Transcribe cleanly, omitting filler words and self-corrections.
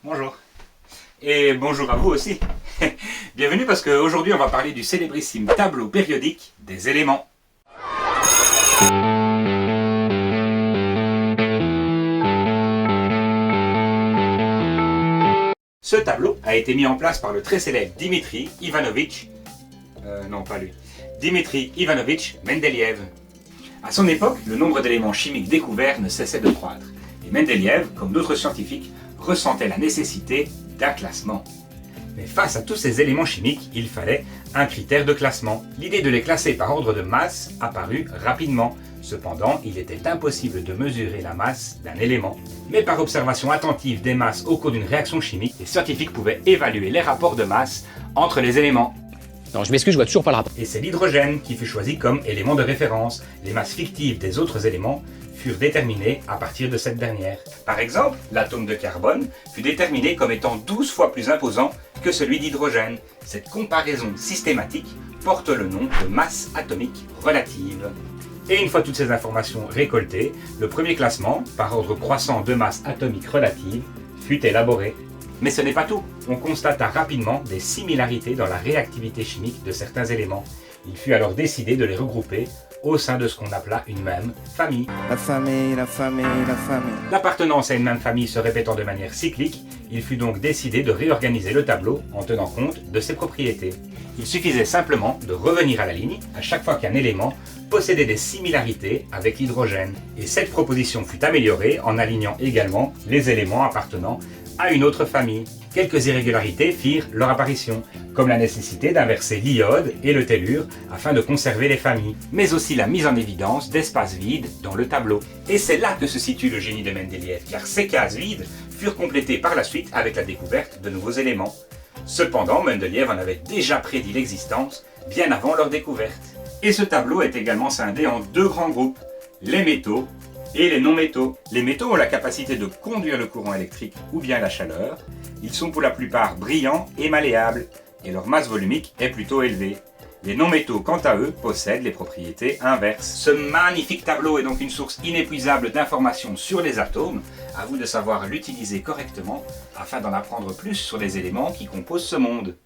Bonjour. Et bonjour à vous aussi. Bienvenue parce qu'aujourd'hui on va parler du célébrissime tableau périodique des éléments. Ce tableau a été mis en place par le très célèbre Dimitri Ivanovitch, Dimitri Ivanovitch Mendeleïev. À son époque, le nombre d'éléments chimiques découverts ne cessait de croître. Et Mendeleïev, comme d'autres scientifiques, ressentait la nécessité d'un classement. Mais face à tous ces éléments chimiques, il fallait un critère de classement. L'idée de les classer par ordre de masse apparut rapidement. Cependant, il était impossible de mesurer la masse d'un élément. Mais par observation attentive des masses au cours d'une réaction chimique, les scientifiques pouvaient évaluer les rapports de masse entre les éléments. Non, je m'excuse, je vois toujours pas le rapport. Et c'est l'hydrogène qui fut choisi comme élément de référence. Les masses fictives des autres éléments furent déterminées à partir de cette dernière. Par exemple, l'atome de carbone fut déterminé comme étant 12 fois plus imposant que celui d'hydrogène. Cette comparaison systématique porte le nom de masse atomique relative. Et une fois toutes ces informations récoltées, le premier classement, par ordre croissant de masse atomique relative, fut élaboré. Mais ce n'est pas tout. On constata rapidement des similarités dans la réactivité chimique de certains éléments. Il fut alors décidé de les regrouper au sein de ce qu'on appela une même famille. La famille. L'appartenance à une même famille se répétant de manière cyclique, il fut donc décidé de réorganiser le tableau en tenant compte de ses propriétés. Il suffisait simplement de revenir à la ligne à chaque fois qu'un élément possédait des similarités avec l'hydrogène. Et cette proposition fut améliorée en alignant également les éléments appartenant à une autre famille. Quelques irrégularités firent leur apparition, comme la nécessité d'inverser l'iode et le tellure afin de conserver les familles, mais aussi la mise en évidence d'espaces vides dans le tableau. Et c'est là que se situe le génie de Mendeleïev, car ces cases vides furent complétées par la suite avec la découverte de nouveaux éléments. Cependant, Mendeleïev en avait déjà prédit l'existence bien avant leur découverte. Et ce tableau est également scindé en deux grands groupes, les métaux et les non-métaux. Les métaux ont la capacité de conduire le courant électrique ou bien la chaleur. Ils sont pour la plupart brillants et malléables, et leur masse volumique est plutôt élevée. Les non-métaux, quant à eux, possèdent les propriétés inverses. Ce magnifique tableau est donc une source inépuisable d'informations sur les atomes. À vous de savoir l'utiliser correctement afin d'en apprendre plus sur les éléments qui composent ce monde.